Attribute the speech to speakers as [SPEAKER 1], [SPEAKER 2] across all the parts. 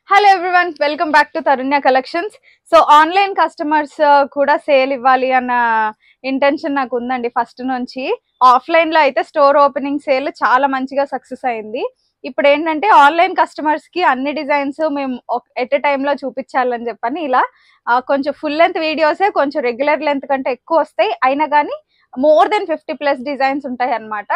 [SPEAKER 1] Hello everyone, welcome back to Tarunya collections. So online customers కూడా sale ఇవ్వాలి అన్న intention నాకు ఉందండి ఫస్ట్ నుంచి. ఆఫ్లైన్ లో అయితే స్టోర్ ఓపెనింగ్ సేల్ చాలా మంచిగా సక్సెస్ అయింది. ఇప్పుడు ఏంటంటే ఆన్లైన్ కస్టమర్స్ కి అన్ని డిజైన్స్ మేము ఎట్ ఎ టైమ్ లో చూపించాలని చెప్పని ఇలా కొంచెం ఫుల్ లెంత్ వీడియోసే కొంచెం రెగ్యులర్ లెంత్ కంటే ఎక్కువ వస్తాయి, అయినా కానీ మోర్ దెన్ 50+ డిజైన్స్ ఉంటాయి అన్నమాట.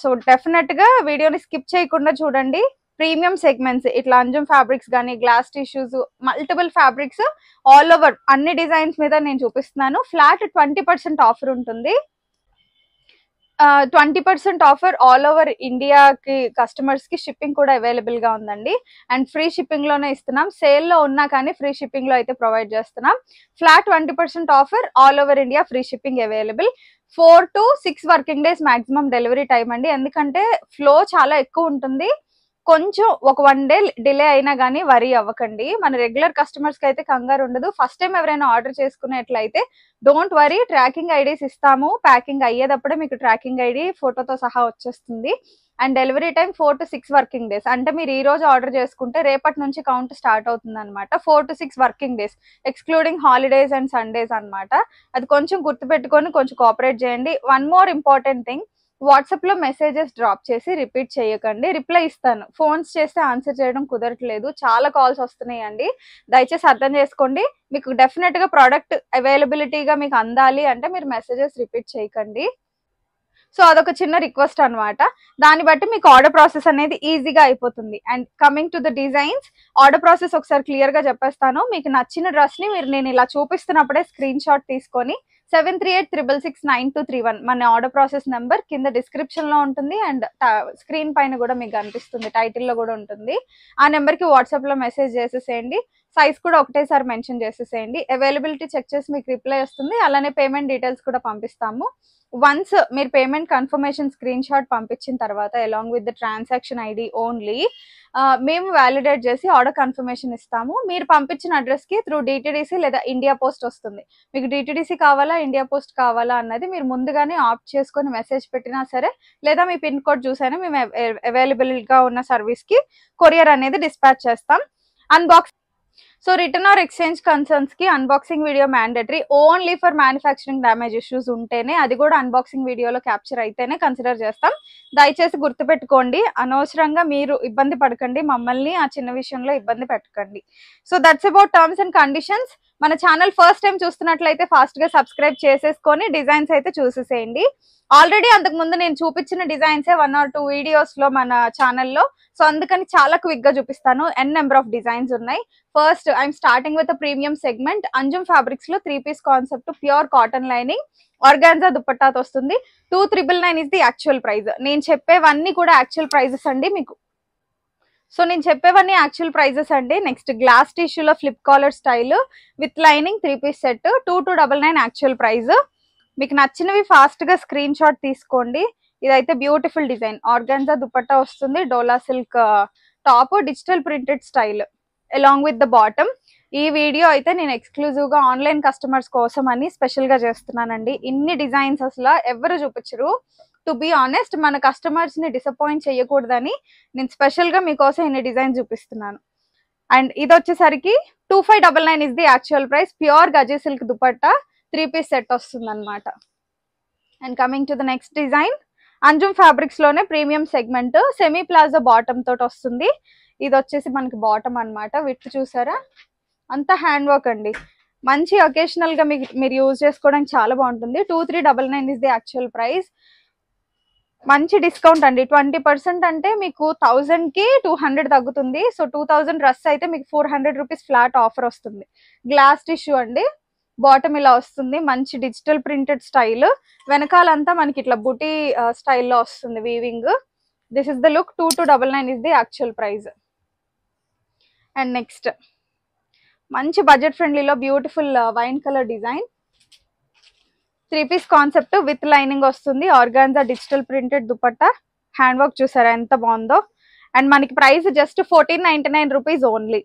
[SPEAKER 1] సో డెఫినెట్ గా వీడియోని స్కిప్ చేయకుండా చూడండి. ప్రీమియం సెగ్మెంట్స్ ఇట్లా అంజుమ్ ఫ్యాబ్రిక్స్ కానీ, glass tissues, multiple fabrics all over అన్ని డిజైన్స్ మీద నేను చూపిస్తున్నాను. ఫ్లాట్ 20% ఆఫర్ ఉంటుంది. 20% ఆఫర్ ఆల్ ఓవర్ ఇండియాకి కస్టమర్స్ కి షిప్పింగ్ కూడా అవైలబుల్ గా ఉందండి. అండ్ ఫ్రీ షిప్పింగ్ లోనే ఇస్తున్నాం. సేల్ లో ఉన్నా కానీ ఫ్రీ షిప్పింగ్ లో అయితే ప్రొవైడ్ చేస్తున్నాం. Flat 20% offer all over India, free shipping available. 4 to 6 working days maximum delivery time అండి. ఎందుకంటే ఫ్లో చాలా ఎక్కువ ఉంటుంది. కొంచెం ఒక 1 డే డిలే అయినా కానీ వరీ అవ్వకండి. మన రెగ్యులర్ కస్టమర్స్ కి అయితే కంగారు ఉండదు. ఫస్ట్ టైం ఎవరైనా ఆర్డర్ చేసుకునేట్లయితే డోంట్ వరీ, ట్రాకింగ్ ఐడీస్ ఇస్తాము. ప్యాకింగ్ అయ్యేటప్పుడే మీకు ట్రాకింగ్ ఐడి ఫోటోతో సహా వచ్చేస్తుంది. And delivery time 4 to 6 working days. అంటే మీరు ఈ రోజు ఆర్డర్ చేసుకుంటే రేపటి నుంచి కౌంట్ స్టార్ట్ అవుతుంది అనమాట. 4 to 6 working days excluding holidays and Sundays అనమాట. అది కొంచెం గుర్తుపెట్టుకొని కొంచెం కోఆపరేట్ చేయండి. One more important thing, WhatsApp లో మెసేజెస్ డ్రాప్ చేసి రిపీట్ చేయకండి. రిప్లై ఇస్తాను, ఫోన్స్ చేస్తే ఆన్సర్ చేయడం కుదరట్లేదు, చాలా కాల్స్ వస్తున్నాయండి. దయచేసి అర్థం చేసుకోండి. మీకు డెఫినెట్ గా ప్రోడక్ట్ అవైలబిలిటీగా మీకు అందాలి అంటే మీరు మెసేజెస్ రిపీట్ చేయకండి. సో అదొక చిన్న రిక్వెస్ట్ అనమాట. దాన్ని బట్టి మీకు ఆర్డర్ ప్రాసెస్ అనేది ఈజీగా అయిపోతుంది. And coming to the designs, order process ఒకసారి క్లియర్ గా చెప్పేస్తాను. మీకు నచ్చిన డ్రెస్ ని మీరు నేను ఇలా చూపిస్తున్నప్పుడే స్క్రీన్ షాట్ తీసుకొని 7386669231 మన ఆర్డర్ ప్రాసెస్ నెంబర్ కింద డిస్క్రిప్షన్ లో ఉంటుంది. అండ్ స్క్రీన్ పైన కూడా మీకు కనిపిస్తుంది, టైటిల్ లో కూడా ఉంటుంది. ఆ నెంబర్ కి వాట్సాప్ లో మెసేజ్ చేసేసేయండి. సైజ్ కూడా ఒకటేసారి మెన్షన్ చేసేసేయండి. అవైలబిలిటీ చెక్ చేసి మీకు రిప్లై వస్తుంది. అలానే పేమెంట్ డీటెయిల్స్ కూడా పంపిస్తాము. వన్స్ మీరు పేమెంట్ కన్ఫర్మేషన్ స్క్రీన్ షాట్ పంపించిన తర్వాత along with the transaction ID only మేము వ్యాలిడేట్ చేసి ఆర్డర్ కన్ఫర్మేషన్ ఇస్తాము. మీరు పంపించిన అడ్రస్ కి త్రూ డిటిడిసి లేదా ఇండియా పోస్ట్ వస్తుంది. మీకు డిటిడిసి కావాలా, ఇండియా పోస్ట్ కావాలా అన్నది మీరు ముందుగానే ఆప్ట్ చేసుకొని మెసేజ్ పెట్టినా సరే, లేదా మీ పిన్ కోడ్ చూసైనా మేము అవైలబుల్ గా ఉన్న సర్వీస్ కి కొరియర్ అనేది డిస్పాచ్ చేస్తాం. Unbox so return or exchange concerns కి unboxing video mandatory. Only for manufacturing damage issues ఉంటేనే, అది కూడా అన్బాక్సింగ్ వీడియోలో క్యాప్చర్ అయితేనే కన్సిడర్ చేస్తాం. దయచేసి గుర్తుపెట్టుకోండి, అనవసరంగా మీరు ఇబ్బంది పడకండి, మమ్మల్ని ఆ చిన్న విషయంలో ఇబ్బంది పెట్టకండి. So that's about terms and conditions. మన ఛానల్ ఫస్ట్ టైం చూస్తున్నట్లయితే ఫాస్ట్ గా సబ్స్క్రైబ్ చేసేసుకొని డిజైన్స్ అయితే చూసేసేయండి. ఆల్రెడీ అంతకు ముందు నేను చూపించిన డిజైన్సే 1 or 2 వీడియోస్ లో మన ఛానల్లో. సో అందుకని చాలా క్విక్ గా చూపిస్తాను. నెంబర్ ఆఫ్ డిజైన్స్ ఉన్నాయి. First I'm starting with premium segment. Anjum fabrics లో 3 piece concept, pure cotton lining, organza దుపట్టాతో వస్తుంది. 2399 ఇస్ ది యాక్చువల్ ప్రైస్. నేను చెప్పేవన్నీ కూడా యాక్చువల్ ప్రైజెస్ అండి మీకు. సో నేను చెప్పేవన్నీ యాక్చువల్ ప్రైజెస్ అండి. నెక్స్ట్ గ్లాస్ టిష్యూలో flip collar style with lining 3 piece set 2299 actual price. మీకు నచ్చినవి ఫాస్ట్ గా స్క్రీన్ షాట్ తీసుకోండి. ఇదైతే బ్యూటిఫుల్ డిజైన్, ఆర్గాన్జా దుపట్టా వస్తుంది, Dola silk top, digital printed style along with the bottom. ఈ వీడియో అయితే నేను ఎక్స్క్లూజివ్ గా ఆన్లైన్ కస్టమర్స్ కోసం అని స్పెషల్ గా చేస్తున్నానండి. ఇన్ని డిజైన్స్ అసలు ఎవరు చూపించరు. టు బి ఆనెస్ట్, మన కస్టమర్స్ ని డిసప్పాయింట్ చేయకూడదని నేను స్పెషల్ గా మీకోసం ఇన్ని డిజైన్స్ చూపిస్తున్నాను. అండ్ ఇది వచ్చేసరికి 2599 is the actual price. Pure gaji silk dupatta 3 piece set వస్తుంది అనమాట. And coming to the next design, Anjum fabrics లోనే premium segment, semi palazzo bottom తోటి వస్తుంది. ఇది వచ్చేసి మనకి బాటమ్ అనమాట. విత్ చూసారా, అంతా హ్యాండ్ వర్క్ అండి. మంచి ఒకేషనల్ గా మీరు యూజ్ చేసుకోవడానికి చాలా బాగుంటుంది. 2399 ఇస్ ది యాక్చువల్ ప్రైస్. మంచి డిస్కౌంట్ అండి. 20% అంటే మీకు 1000 కి 200 తగ్గుతుంది. సో 2000 డ్రెస్ అయితే మీకు 400 రూపీస్ ఫ్లాట్ ఆఫర్ వస్తుంది. గ్లాస్ టిష్యూ అండి, బాటమ్ ఇలా వస్తుంది, మంచి డిజిటల్ ప్రింటెడ్ స్టైల్. వెనకాలంతా మనకి ఇట్లా బుటీ స్టైల్లో వస్తుంది weaving. This is the look. 2299 is the actual price. And next మంచి బడ్జెట్ ఫ్రెండ్లీలో beautiful wine colour design, 3 piece concept with lining వస్తుంది, organza digital printed dupatta, hand work చూసారా ఎంత బాగుందో. అండ్ మనకి price just 1499 rupees only.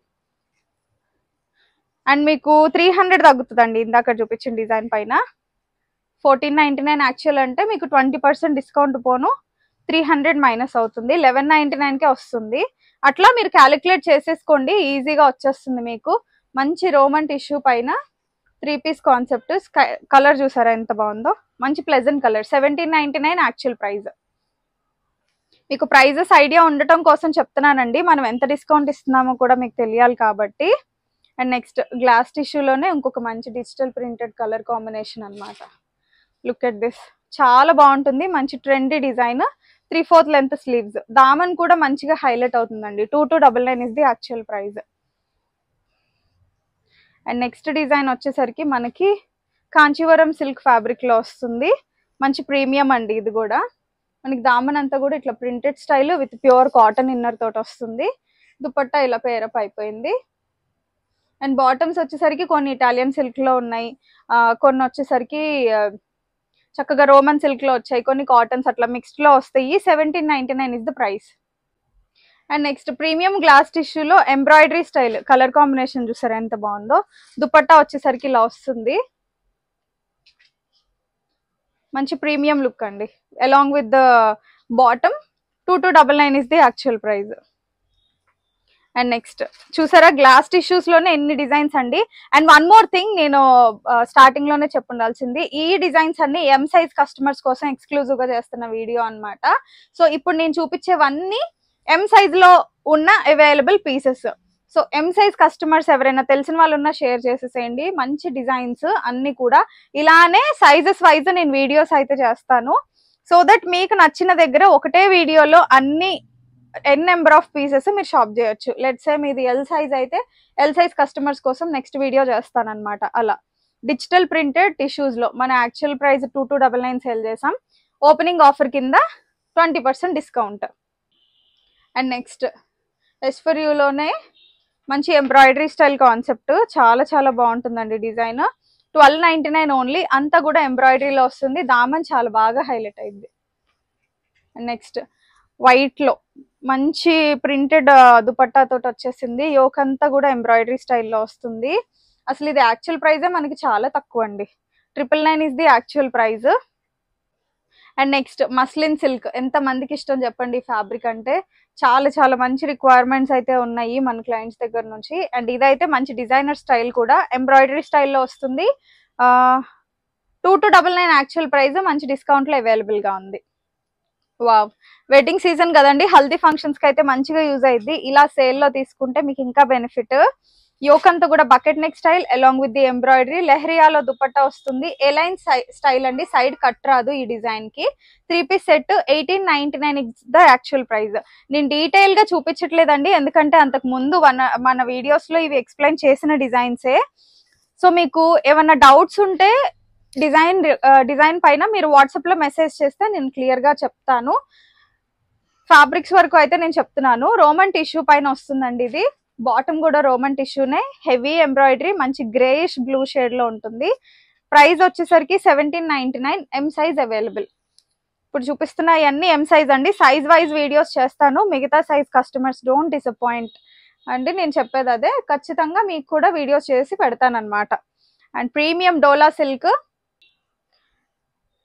[SPEAKER 1] And మీకు 300 తగ్గుతుందండి ఇందాక చూపించిన డిజైన్ పైన. 1499 యాక్చువల్ అంటే మీకు 20% డిస్కౌంట్ పోను 300 మైనస్ అవుతుంది, 1199కే వస్తుంది. అట్లా మీరు క్యాలిక్యులేట్ చేసేసుకోండి, ఈజీగా వచ్చేస్తుంది మీకు. మంచి రోమన్ టిష్యూ పైన 3 పీస్ కాన్సెప్ట్. కలర్ చూసారా ఎంత బాగుందో, మంచి ప్లెజెంట్ కలర్. 1799 actual price. మీకు ప్రైజెస్ ఐడియా ఉండటం కోసం చెప్తున్నానండి, మనం ఎంత డిస్కౌంట్ ఇస్తున్నామో కూడా మీకు తెలియాలి కాబట్టి. అండ్ నెక్స్ట్ గ్లాస్ టిష్యూలోనే ఇంకొక మంచి డిజిటల్ ప్రింటెడ్ కలర్ కాంబినేషన్ అన్నమాట. లుక్ ఎట్ దిస్, చాలా బాగుంటుంది. మంచి trendy design, 3/4 length sleeves. Daman కూడా మంచిగా హైలైట్ అవుతుందండి. 2299 is the actual price. And next design వచ్చేసరికి మనకి కాంచీవరం సిల్క్ ఫ్యాబ్రిక్ లో వస్తుంది. మంచి ప్రీమియం అండి ఇది కూడా. మనకి దామన్ అంతా కూడా ఇట్లా printed style with pure cotton inner తోటి వస్తుంది. దుపట్టా ఇలా పేరప్ అయిపోయింది. అండ్ బాటమ్స్ వచ్చేసరికి కొన్ని ఇటాలియన్ సిల్క్ లో ఉన్నాయి, కొన్ని వచ్చేసరికి చక్కగా రోమన్ సిల్క్ లో వచ్చాయి, కొన్ని కాటన్స్ అట్లా మిక్స్డ్ లో వస్తాయి. 1799 is the price. And next premium glass టిష్యూలో ఎంబ్రాయిడరీ స్టైల్ కలర్ కాంబినేషన్ చూసారా ఎంత బాగుందో. దుపట్టా వచ్చేసరికి ఇలా వస్తుంది, మంచి ప్రీమియం లుక్ అండి. Along with the bottom 2299 is the actual price. And next చూసారా గ్లాస్ టిష్యూస్ లోనే ఎన్ని డిజైన్స్ అండి. అండ్ వన్ మోర్ థింగ్, నేను స్టార్టింగ్ లోనే చెప్పుండాల్సింది, ఈ డిజైన్స్ అన్ని ఎం సైజ్ కస్టమర్స్ కోసం ఎక్స్క్లూజివ్ గా చేస్తున్న వీడియో అన్నమాట. సో ఇప్పుడు నేను చూపించేవన్నీ ఎం సైజ్ లో ఉన్న అవైలబుల్ పీసెస్. సో ఎం సైజ్ కస్టమర్స్ ఎవరైనా తెలిసిన వాళ్ళు ఉన్నా షేర్ చేసేసేయండి. మంచి డిజైన్స్ అన్ని కూడా ఇలానే సైజెస్ వైజ్ నేను వీడియోస్ అయితే చేస్తాను, సో దట్ మీకు నచ్చిన దగ్గర ఒకటే వీడియోలో అన్ని n నెంబర్ ఆఫ్ పీసెస్ మీరు షాప్ చేయొచ్చు. లెట్స్ సే మీది ఎల్ సైజ్ అయితే ఎల్ సైజ్ కస్టమర్స్ కోసం నెక్స్ట్ వీడియో చేస్తాను అనమాట. అలా డిజిటల్ ప్రింటెడ్ టిష్యూస్ లో మన యాక్చువల్ ప్రైస్ 2299 సేల్ చేసాం. ఓపెనింగ్ ఆఫర్ కింద 20% డిస్కౌంట్. అండ్ నెక్స్ట్ ఎస్ఫర్యూలోనే మంచి ఎంబ్రాయిడరీ స్టైల్ కాన్సెప్ట్, చాలా చాలా బాగుంటుందండి డిజైన్. 1299 ఓన్లీ, అంతా కూడా ఎంబ్రాయిడరీలో వస్తుంది. దామన్ చాలా బాగా హైలైట్ అయింది. అండ్ నెక్స్ట్ వైట్ లో మంచి ప్రింటెడ్ దుపట్టా తోటి వచ్చేసింది. యోక్ అంతా కూడా ఎంబ్రాయిడరీ స్టైల్లో వస్తుంది. అసలు ఇది యాక్చువల్ ప్రైజే మనకి చాలా తక్కువ అండి. 999 is the actual price. And next muslin silk, ఎంత మందికి ఇష్టం చెప్పండి ఫ్యాబ్రిక్ అంటే. చాలా చాలా మంచి రిక్వైర్మెంట్స్ అయితే ఉన్నాయి మన క్లయింట్స్ దగ్గర నుంచి. అండ్ ఇదైతే మంచి డిజైనర్ స్టైల్ కూడా, ఎంబ్రాయిడరీ స్టైల్లో వస్తుంది. 2299 యాక్చువల్ ప్రైస్, మంచి డిస్కౌంట్లో అవైలబుల్ గా ఉంది. వావ్, వెడ్డింగ్ సీజన్ కదండి, హల్దీ ఫంక్షన్స్ కి అయితే మంచిగా యూజ్ అయ్యింది. ఇలా సేల్ లో తీసుకుంటే మీకు ఇంకా బెనిఫిట్. యోక్ అంతా కూడా bucket neck style along with the embroidery. లెహరియాలో దుపట్టా వస్తుంది. ఎలైన్ స్టైల్ అండి, సైడ్ కట్ రాదు ఈ డిజైన్ కి. 3 piece set 1899 is the actual price. నేను డీటెయిల్ గా చూపించట్లేదండి, ఎందుకంటే అంతకు ముందు మన వీడియోస్ లో ఇవి ఎక్స్ప్లెయిన్ చేసిన డిజైన్సే. సో మీకు ఏమన్నా డౌట్స్ ఉంటే డిజైన్ పైన మీరు వాట్సాప్ లో మెసేజ్ చేస్తే నేను క్లియర్ గా చెప్తాను. ఫ్యాబ్రిక్స్ వరకు అయితే నేను చెప్తున్నాను. రోమన్ టిష్యూ పైన వస్తుందండి ఇది. బాటమ్ కూడా రోమన్ టిష్యూనే, హెవీ ఎంబ్రాయిడరీ, మంచి గ్రేయిష్ బ్లూ షేడ్ లో ఉంటుంది. ప్రైస్ వచ్చేసరికి 1799. M size available. ఇప్పుడు చూపిస్తున్న ఇవన్నీ ఎం సైజ్ అండి. సైజ్ వైజ్ వీడియోస్ చేస్తాను, మిగతా సైజ్ కస్టమర్స్ డోంట్ డిసప్పాయింట్ అండి. నేను చెప్పేది అదే, ఖచ్చితంగా మీకు కూడా వీడియోస్ చేసి పెడతాను అనమాట. And premium dola silk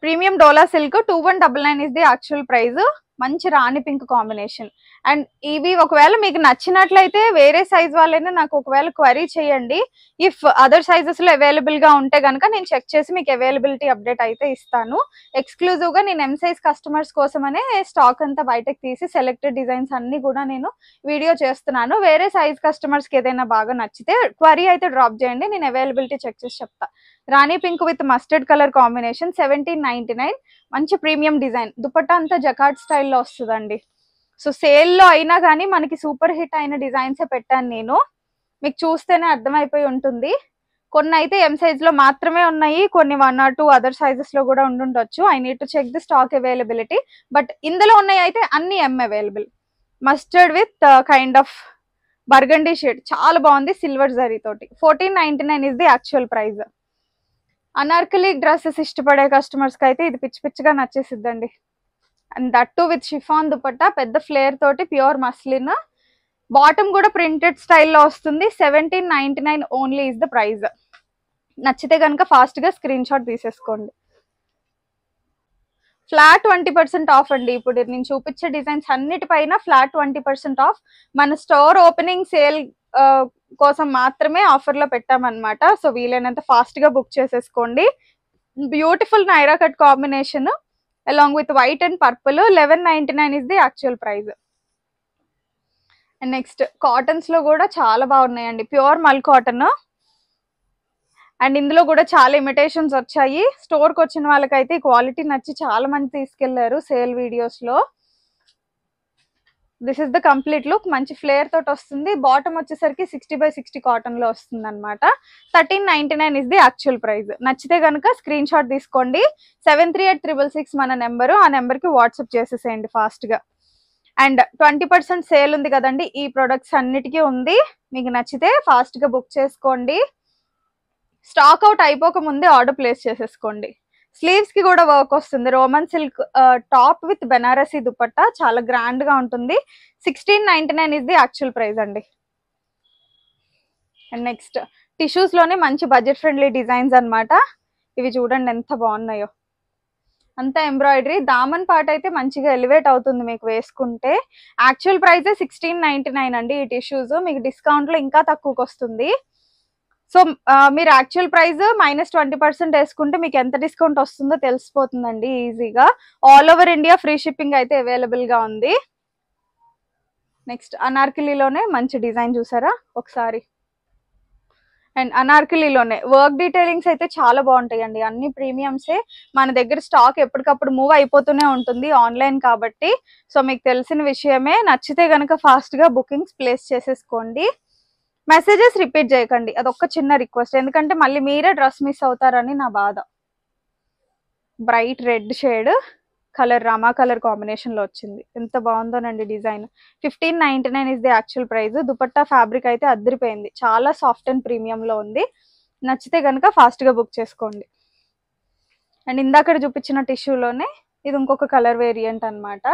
[SPEAKER 1] 2199 is the actual price. మంచి రాణి పింక్ కాంబినేషన్. అండ్ ఇవి ఒకవేళ మీకు నచ్చినట్లయితే వేరే సైజ్ వాళ్ళైనా నాకు ఒకవేళ క్వరీ చేయండి. ఇఫ్ అదర్ సైజెస్ లో అవైలబుల్ గా ఉంటే కనుక నేను చెక్ చేసి మీకు అవైలబిలిటీ అప్డేట్ అయితే ఇస్తాను. ఎక్స్క్లూజివ్ గా నేను ఎం సైజ్ కస్టమర్స్ కోసమనే స్టాక్ అంతా బయటకు తీసి సెలెక్టెడ్ డిజైన్స్ అన్ని కూడా నేను వీడియో చేస్తున్నాను. వేరే సైజ్ కస్టమర్స్ కి ఏదైనా బాగా నచ్చితే క్వరీ అయితే డ్రాప్ చేయండి, నేను అవైలబిలిటీ చెక్ చేసి చెప్తా. Rani pink with mustard colour combination 1799. మంచి ప్రీమియం డిజైన్. దుపట్టా అంతా జకార్డ్ స్టైల్లో వస్తుందండి. సో సేల్లో అయినా కానీ మనకి సూపర్ హిట్ అయిన డిజైన్సే పెట్టాను నేను, మీకు చూస్తేనే అర్థమైపోయి ఉంటుంది. కొన్ని అయితే ఎం సైజ్ లో మాత్రమే ఉన్నాయి, కొన్ని 1 or 2 అదర్ సైజెస్ లో కూడా ఉండుండొచ్చు. I need to check the stock availability. But ఇందులో ఉన్నాయి అయితే అన్ని M available. Mustard with kind of burgundy shade, చాలా బాగుంది సిల్వర్ జరీ తోటి. 1499 is the actual price. Anarkali dresses ఇష్టపడే కస్టమర్స్ కి అయితే ఇది పిచ్చి పిచ్చిగా నచ్చేసిద్దండి. And that too with chiffon dupatta, పెద్ద ఫ్లేర్ తోటి, ప్యూర్ మస్లిన్. బాటమ్ కూడా ప్రింటెడ్ స్టైల్లో వస్తుంది. 1799 ఓన్లీ ఇస్ ద ప్రైస్. నచ్చితే కనుక ఫాస్ట్ గా స్క్రీన్ షాట్ తీసేసుకోండి. ఫ్లాట్ 20% ఆఫ్ అండి. ఇప్పుడు నేను చూపించే డిజైన్స్ అన్నిటిపైన ఫ్లాట్ 20% ఆఫ్. మన స్టోర్ ఓపెనింగ్ సేల్ కోసం మాత్రమే ఆఫర్ లో పెట్టామన్నమాట. సో వీలైనంత ఫాస్ట్ గా బుక్ చేసేసుకోండి. Beautiful Naira cut combination along with white and purple. 1199 is the actual price. And next cottons లో కూడా చాలా బాగున్నాయండి. Pure mul cotton. అండ్ ఇందులో కూడా చాలా ఇమిటేషన్స్ వచ్చాయి. స్టోర్ కి వచ్చిన వాళ్ళకైతే క్వాలిటీ నచ్చి చాలా మంది తీసుకెళ్లారు సేల్ వీడియోస్ లో. This is the complete look. మంచి ఫ్లేర్ తోటి వస్తుంది. బాటమ్ వచ్చేసరికి 60/60 కాటన్ లో వస్తుంది అనమాట. 1399 ఇస్ ది యాక్చువల్ ప్రైస్. నచ్చితే కనుక స్క్రీన్ షాట్ తీసుకోండి. 738666 మన నెంబరు. ఆ నెంబర్ కి వాట్సాప్ చేసేసేయండి ఫాస్ట్ గా. అండ్ 20% సేల్ ఉంది కదండి, ఈ ప్రొడక్ట్స్ అన్నిటికీ ఉంది. మీకు నచ్చితే ఫాస్ట్ గా బుక్ చేసుకోండి. స్టాక్ అవుట్ అయిపోక ముందే ఆర్డర్ ప్లేస్ చేసేసుకోండి. స్లీవ్స్ కి కూడా వర్క్ వస్తుంది. Roman silk top with Banarasi dupatta చాలా గ్రాండ్ గా ఉంటుంది. 1699 ఇస్ ది యాక్చువల్ ప్రైస్ అండి. అండ్ నెక్స్ట్ టిష్యూస్ లోనే మంచి బడ్జెట్ ఫ్రెండ్లీ డిజైన్స్ అన్నమాట. ఇవి చూడండి ఎంత బాగున్నాయో. అంతా ఎంబ్రాయిడరీ. దామన్ పార్ట్ అయితే మంచిగా ఎలివేట్ అవుతుంది మీకు వేసుకుంటే. యాక్చువల్ ప్రైస్ 1699 అండి ఈ టిష్యూస్. మీకు డిస్కౌంట్ లో ఇంకా తక్కువకి వస్తుంది. సో మీరు యాక్చువల్ ప్రైస్ -20% వేసుకుంటే మీకు ఎంత డిస్కౌంట్ వస్తుందో తెలిసిపోతుందండి ఈజీగా. All over India free shipping అయితే అవైలబుల్ గా ఉంది. నెక్స్ట్ అనార్కలిలోనే మంచి డిజైన్ చూసారా ఒకసారి. అండ్ అనార్కలిలోనే వర్క్ డీటెయిలింగ్స్ అయితే చాలా బాగుంటాయండి. అన్ని ప్రీమియమ్సే. మన దగ్గర స్టాక్ ఎప్పటికప్పుడు మూవ్ అయిపోతూనే ఉంటుంది ఆన్లైన్ కాబట్టి. సో మీకు తెలిసిన విషయమే. నచ్చితే కనుక ఫాస్ట్ గా బుకింగ్స్ ప్లేస్ చేసేసుకోండి. మెసేజెస్ రిపీట్ చేయకండి, అదొక్క చిన్న రిక్వెస్ట్. ఎందుకంటే మళ్ళీ మీరే డ్రెస్ మిస్ అవుతారని నా బాధ. Bright red shade colour, Rama colour combination లో వచ్చింది. ఎంత బాగుందోనండి design. 1599 is the actual price. Dupatta fabric అయితే అద్దరిపోయింది. చాలా సాఫ్ట్ అండ్ ప్రీమియం లో ఉంది. నచ్చితే కనుక ఫాస్ట్ గా బుక్ చేసుకోండి. అండ్ ఇందాక చూపించిన టిష్యూలోనే ఇది ఇంకొక కలర్ వేరియంట్ అన్నమాట.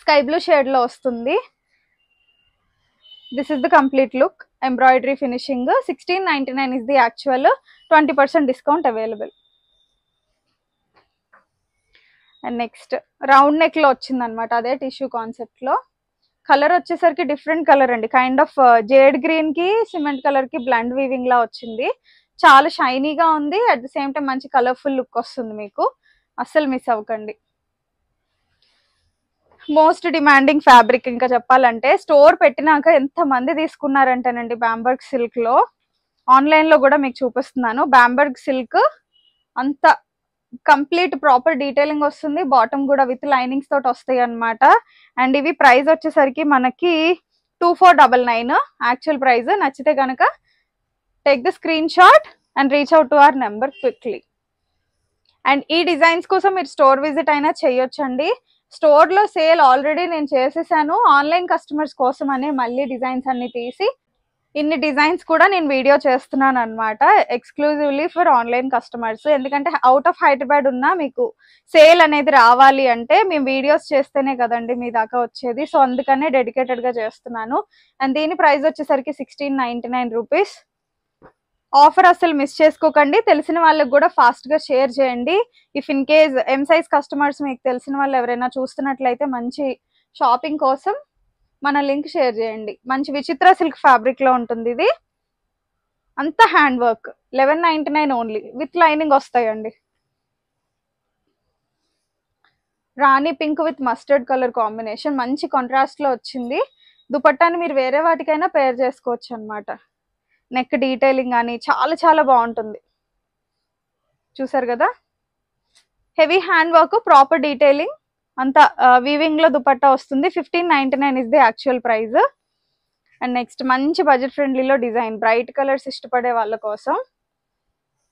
[SPEAKER 1] స్కై బ్లూ షేడ్ లో వస్తుంది. This is the complete look. Embroidery finishing. 1699 is the actual. 20% discount available. And next round neck లో వచ్చింది అనమాట. అదే టిష్యూ కాన్సెప్ట్ లో. కలర్ వచ్చేసరికి డిఫరెంట్ కలర్ అండి. కైండ్ ఆఫ్ జేడ్ గ్రీన్ కి సిమెంట్ కలర్ కి బ్లెండ్ వీవింగ్ లా వచ్చింది. చాలా షైనీగా ఉంది. అట్ ది సేమ్ టైం మంచి కలర్ఫుల్ లుక్ వస్తుంది మీకు. అస్సలు మిస్ అవ్వకండి. మోస్ట్ డిమాండింగ్ ఫ్యాబ్రిక్ ఇంకా చెప్పాలంటే. స్టోర్ పెట్టినాక ఎంత మంది తీసుకున్నారంటేనండి బాంబర్గ్ సిల్క్ లో. ఆన్లైన్ లో కూడా మీకు చూపిస్తున్నాను. బాంబర్గ్ సిల్క్ అంత కంప్లీట్ ప్రాపర్ డీటెయిలింగ్ వస్తుంది. బాటమ్ కూడా విత్ లైనింగ్స్ తోటి వస్తాయి అనమాట. అండ్ ఇవి ప్రైస్ వచ్చేసరికి మనకి 2499 యాక్చువల్ ప్రైస్. నచ్చితే కనుక take the screen shot and reach out to our number quickly. And ఈ డిజైన్స్ కోసం మీరు స్టోర్ విజిట్ అయినా చేయొచ్చండి. స్టోర్ లో సేల్ ఆల్రెడీ నేను చేసేసాను. ఆన్లైన్ కస్టమర్స్ కోసం అనే మళ్ళీ డిజైన్స్ అన్ని తీసి ఇన్ని డిజైన్స్ కూడా నేను వీడియో చేస్తున్నాను అనమాట. Exclusively for online customers. ఎందుకంటే అవుట్ ఆఫ్ హైదరాబాద్ ఉన్నా మీకు సేల్ అనేది రావాలి అంటే మేము వీడియోస్ చేస్తేనే కదండి మీ దాకా వచ్చేది. సో అందుకనే డెడికేటెడ్ గా చేస్తున్నాను. అండ్ దీని ప్రైస్ వచ్చేసరికి 1699 రూపీస్. ఆఫర్ అసలు మిస్ చేసుకోకండి. తెలిసిన వాళ్ళకి కూడా ఫాస్ట్ గా షేర్ చేయండి. If in case M size customers మీకు తెలిసిన వాళ్ళు ఎవరైనా చూస్తున్నట్లయితే మంచి షాపింగ్ కోసం మన లింక్ షేర్ చేయండి. మంచి విచిత్ర సిల్క్ ఫ్యాబ్రిక్ లో ఉంటుంది ఇది. అంతా hand work. 1199 only. With lining వస్తాయండి. Rani pink with mustard colour combination మంచి కాంట్రాస్ట్ లో వచ్చింది. దుపట్టాని మీరు వేరే వాటికైనా పేర్ చేసుకోవచ్చు అనమాట. నెక్ డీటెయిలింగ్ కానీ చాలా చాలా బాగుంటుంది. చూసారు కదా. Heavy hand work, proper detailing అంతా వీవింగ్ లో దుపట్టా వస్తుంది. 1599 is the actual price. And next మంచి బడ్జెట్ ఫ్రెండ్లీలో డిజైన్. బ్రైట్ కలర్స్ ఇష్టపడే వాళ్ళ కోసం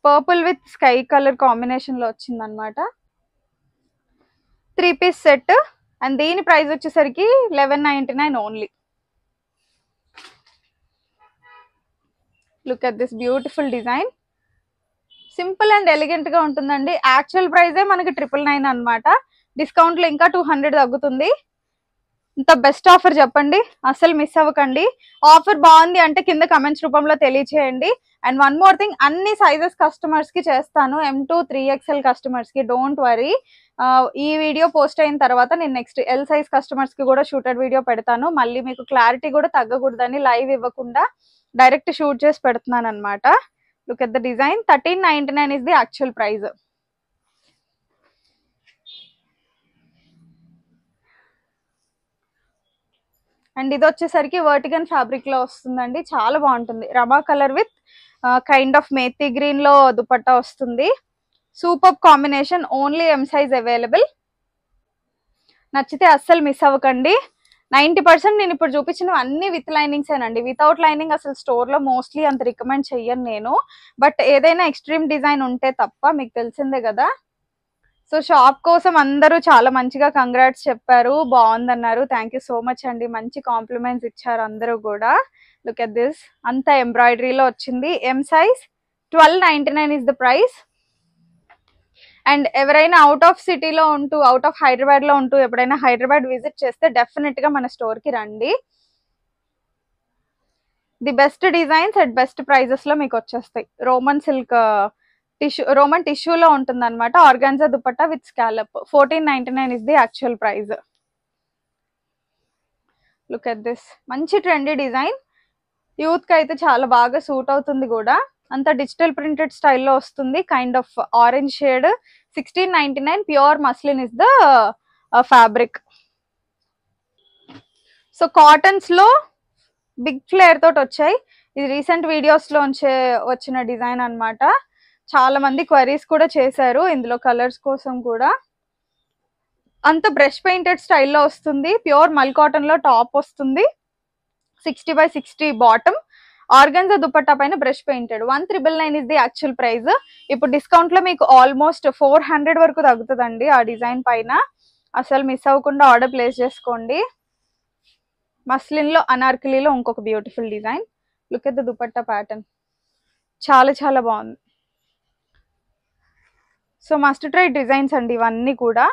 [SPEAKER 1] purple with sky colour combination లో వచ్చింది అనమాట. 3 పీస్ సెట్. అండ్ దీని ప్రైస్ వచ్చేసరికి 1199 only. Look at this beautiful design. Simple and elegant గా ఉంటుందండి. యాక్చువల్ ప్రైజే మనకి 999 అనమాట. డిస్కౌంట్ లో ఇంకా 200 తగ్గుతుంది. ఇంత బెస్ట్ ఆఫర్ చెప్పండి, అసలు మిస్ అవ్వకండి. ఆఫర్ బాగుంది అంటే కింద కమెంట్స్ రూపంలో తెలియచేయండి. అండ్ వన్ మోర్ థింగ్, అన్ని సైజెస్ కస్టమర్స్ కి చేస్తాను, M2 3XL కస్టమర్స్ కి, డోంట్ వరీ. ఈ వీడియో పోస్ట్ అయిన తర్వాత నేను నెక్స్ట్ L సైజ్ కస్టమర్స్ కి కూడా షూటెడ్ వీడియో పెడతాను. మళ్ళీ మీకు క్లారిటీ కూడా తగ్గకూడదని లైవ్ ఇవ్వకుండా డైరెక్ట్ షూట్ చేసి పెడుతున్నాను అనమాట. Look at the design. 1399 is the actual price. And ఇది వచ్చేసరికి వర్టిగన్ ఫ్యాబ్రిక్ లో వస్తుందండి, చాలా బాగుంటుంది. Rama colour with kind of methi green లో దుపట్టా వస్తుంది. Super combination. Only M size available. నచ్చితే అస్సలు మిస్ అవ్వకండి. 90% నేను ఇప్పుడు చూపించిన అన్ని విత్ లైనింగ్స్ ఏనండి. వితౌట్ లైనింగ్ అసలు స్టోర్ లో మోస్ట్లీ అంత రికమెండ్ చెయ్యను నేను. బట్ ఏదైనా ఎక్స్ట్రీమ్ డిజైన్ ఉంటే తప్ప, మీకు తెలిసిందే కదా. సో షాప్ కోసం అందరూ చాలా మంచిగా కంగ్రాట్స్ చెప్పారు, బాగుందన్నారు. థ్యాంక్ యూ సో మచ్ అండి, మంచి కాంప్లిమెంట్స్ ఇచ్చారు అందరూ కూడా. లుక్ ఎట్ దిస్, అంతా ఎంబ్రాయిడరీలో వచ్చింది. M size. 1299 is the price. And ఎవరైనా అవుట్ ఆఫ్ సిటీలో ఉంటూ, అవుట్ ఆఫ్ హైదరాబాద్ లో ఉంటూ ఎప్పుడైనా హైదరాబాద్ విజిట్ చేస్తే డెఫినెట్ గా మన స్టోర్ కి రండి. The best designs at best prices లో మీకు వచ్చేస్తాయి. రోమన్ సిల్క్ టిష్యూ, రోమన్ టిష్యూలో ఉంటుంది అనమాట. Organza dupatta with scallop. 1499 is the actual price. Look at this, మంచి ట్రెండీ డిజైన్. యూత్ కి అయితే చాలా బాగా సూట్ అవుతుంది కూడా. అంత డిజిటల్ ప్రింటెడ్ స్టైల్లో వస్తుంది, kind of orange shade. 1699. Pure muslin is the fabric. So cottons లో బిగ్ ఫ్లేర్ తోటి వచ్చాయి. ఇది రీసెంట్ వీడియోస్ లోంచే వచ్చిన డిజైన్ అన్నమాట. చాలా మంది క్వరీస్ కూడా చేశారు ఇందులో కలర్స్ కోసం కూడా. అంత బ్రష్ పెయింటెడ్ స్టైల్లో వస్తుంది. ప్యూర్ మల్ కాటన్ లో టాప్ వస్తుంది. 60x60 bottom. ఆర్గన్జా దుపట్టా పైన brush painted. 1399 is the actual price. ఇప్పుడు డిస్కౌంట్ లో మీకు ఆల్మోస్ట్ 400 వరకు తగ్గుతుందండి ఆ డిజైన్ పైన. అసలు మిస్ అవ్వకుండా ఆర్డర్ ప్లేస్ చేసుకోండి. మస్లిన్ లో అనార్కలీలో ఇంకొక beautiful design. Look at the dupatta pattern, చాలా చాలా బాగుంది. సో మస్ట్ ట్రై డిజైన్స్ అండి ఇవన్నీ కూడా.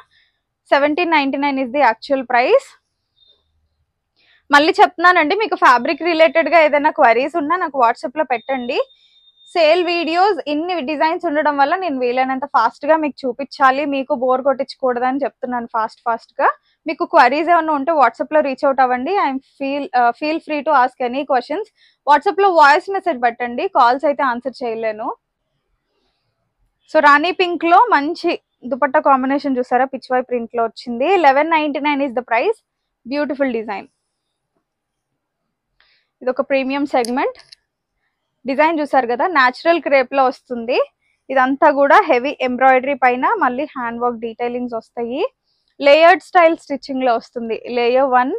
[SPEAKER 1] 1799 ఇస్ ది యాక్చువల్ ప్రైస్. మళ్ళీ చెప్తున్నానండి, మీకు ఫ్యాబ్రిక్ రిలేటెడ్ గా ఏదైనా క్వరీస్ ఉన్నా నాకు వాట్సాప్ లో పెట్టండి. సేల్ వీడియోస్ ఇన్ని డిజైన్స్ ఉండడం వల్ల నేను వీలైనంత ఫాస్ట్ గా మీకు చూపించాలి, మీకు బోర్ కొట్టించకూడదని చెప్తున్నాను ఫాస్ట్ గా. మీకు క్వరీస్ ఏమైనా ఉంటే వాట్సాప్ లో రీచ్ అవుట్ అవ్వండి. I'm feel free to ask any questions. WhatsApp లో వాయిస్ మెసేజ్ పెట్టండి, కాల్స్ అయితే ఆన్సర్ చేయలేను. సో రాణి పింక్ లో మంచి దుపట్టా కాంబినేషన్ చూసారా, పిచ్వై ప్రింట్ లో వచ్చింది. 1199 is the price. Beautiful design. ఇది ఒక ప్రీమియం సెగ్మెంట్ డిజైన్ చూసారు కదా, న్యాచురల్ క్రేప్ లో వస్తుంది. ఇదంతా కూడా హెవీ ఎంబ్రాయిడరీ పైన మళ్ళీ హ్యాండ్ వర్క్ డీటెయిలింగ్స్ వస్తాయి. లేయర్డ్ స్టైల్ స్టిచ్చింగ్ లో వస్తుంది. Layer 1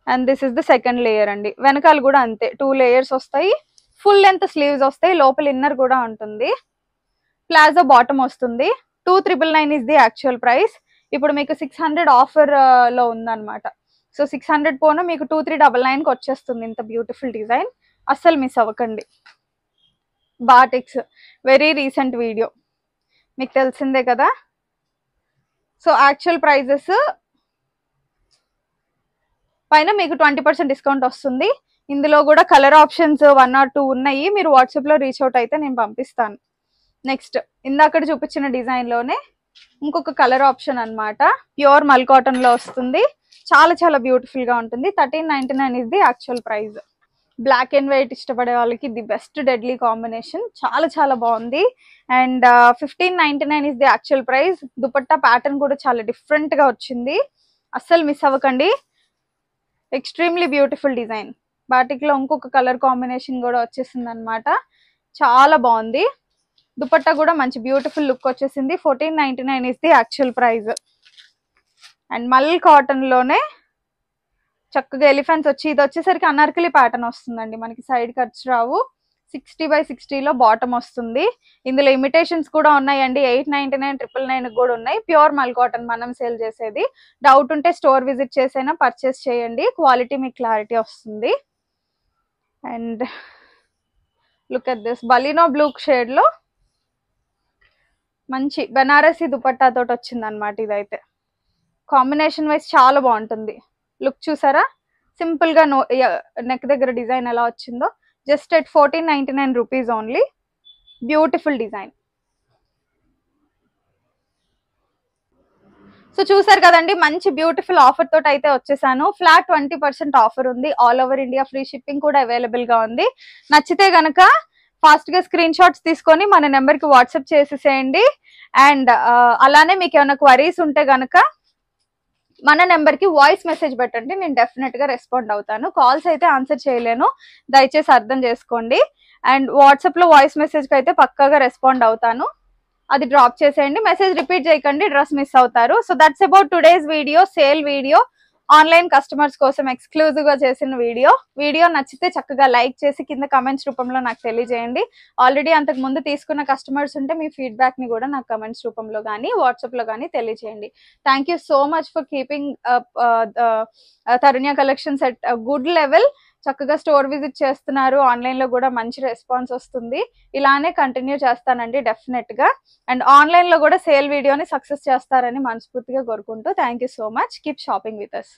[SPEAKER 1] and this is the second layer అండి. వెనకాల కూడా అంతే 2 లేయర్స్ వస్తాయి. ఫుల్ లెంత్ స్లీవ్స్ వస్తాయి, లోపల ఇన్నర్ కూడా ఉంటుంది. ప్లాజో బాటమ్ వస్తుంది. 2399 ఇస్ ది యాక్చువల్ ప్రైస్. ఇప్పుడు మీకు 600 ఆఫర్ లో ఉందన్నమాట. సో 600 పోను మీకు 2399 కి వచ్చేస్తుంది. ఇంత బ్యూటిఫుల్ డిజైన్ అస్సలు మిస్ అవ్వకండి. బాటిక్స్ వెరీ రీసెంట్ వీడియో, మీకు తెలిసిందే కదా. సో యాక్చువల్ ప్రైజెస్ పైన మీకు 20% డిస్కౌంట్ వస్తుంది. ఇందులో కూడా కలర్ ఆప్షన్స్ 1 or 2 ఉన్నాయి. మీరు వాట్సాప్ లో రీచ్ అవుట్ అయితే నేను పంపిస్తాను. నెక్స్ట్ ఇందాక చూపించిన డిజైన్ లోనే ఇంకొక కలర్ ఆప్షన్ అన్నమాట. ప్యూర్ మల్ కాటన్ లో వస్తుంది. చాలా చాలా బ్యూటిఫుల్ గా ఉంటుంది. 1399 is the actual price. Black and white ఇష్టపడే వాళ్ళకి ది బెస్ట్ డెడ్లీ కాంబినేషన్, చాలా చాలా బాగుంది. And 1599 is the actual price. Dupatta pattern కూడా చాలా డిఫరెంట్ గా వచ్చింది, అస్సలు మిస్ అవ్వకండి. Extremely beautiful design. బాటిక్ లో ఇంకొక కలర్ కాంబినేషన్ కూడా వచ్చేసింది అనమాట, చాలా బాగుంది. దుపట్టా కూడా మంచి బ్యూటిఫుల్ లుక్ వచ్చేసింది. 1499 is the actual price. And మల్ కాటన్ లోనే చక్కగా ఎలిఫెంట్స్ వచ్చి, ఇది వచ్చేసరికి అనార్కలి ప్యాటర్న్ వస్తుందండి, మనకి సైడ్ కట్స్ రావు. 60x60 లో బాటమ్ వస్తుంది. ఇందులో ఇమిటేషన్స్ కూడా ఉన్నాయండి. 899, 999 కూడా ఉన్నాయి. ప్యూర్ మల్ కాటన్ మనం సేల్ చేసేది. డౌట్ ఉంటే స్టోర్ విజిట్ చేసైనా పర్చేస్ చేయండి, క్వాలిటీ మీకు క్లారిటీ వస్తుంది. And look at this Baleno blue shade లో మంచి బనారసి దుపట్టా తోటి వచ్చింది అనమాట. ఇదైతే కాంబినేషన్ వైజ్ చాలా బాగుంటుంది. లుక్ చూసారా, సింపుల్ గా నెక్ దగ్గర డిజైన్ ఎలా వచ్చిందో, just at 1499 rupees only. Beautiful design. So చూసారు కదండి, మంచి బ్యూటిఫుల్ ఆఫర్ తోటి అయితే వచ్చేసాను. ఫ్లాట్ 20% ఆఫర్ ఉంది. All over India free shipping కూడా అవైలబుల్ గా ఉంది. నచ్చితే గనక ఫాస్ట్ గా స్క్రీన్ షాట్స్ తీసుకొని మన నెంబర్ కి వాట్సాప్ చేసేసేయండి. అండ్ అలానే మీకు ఏమైనా క్వరీస్ ఉంటే గనక మన నెంబర్ కి వాయిస్ మెసేజ్ పెట్టండి, నేను డెఫినెట్ గా రెస్పాండ్ అవుతాను. కాల్స్ అయితే ఆన్సర్ చేయలేను, దయచేసి అర్థం చేసుకోండి. అండ్ వాట్సాప్ లో వాయిస్ మెసేజ్ కి అయితే పక్కాగా రెస్పాండ్ అవుతాను, అది డ్రాప్ చేసేయండి. మెసేజ్ రిపీట్ చేయకండి, డ్రెస్ మిస్ అవుతారు. So that's about today's video, sale video, online customers కోసం ఎక్స్క్లూజివ్ గా చేసిన వీడియో నచ్చితే చక్కగా లైక్ చేసి కింద కమెంట్స్ రూపంలో నాకు తెలియజేయండి. ఆల్రెడీ అంతకు ముందు తీసుకున్న కస్టమర్స్ ఉంటే మీ ఫీడ్బ్యాక్ ని కూడా నాకు కమెంట్స్ రూపంలో కానీ వాట్సాప్ లో కానీ తెలియజేయండి. Thank you so much for keeping Tarunya collections at good level. చక్కగా స్టోర్ విజిట్ చేస్తున్నారు, ఆన్లైన్ లో కూడా మంచి రెస్పాన్స్ వస్తుంది. ఇలానే కంటిన్యూ చేస్తానండి డెఫినెట్ గా. అండ్ ఆన్లైన్ లో కూడా సేల్ వీడియోని సక్సెస్ చేస్తారని మనస్ఫూర్తిగా కోరుకుంటూ thank you so much. Keep shopping with us.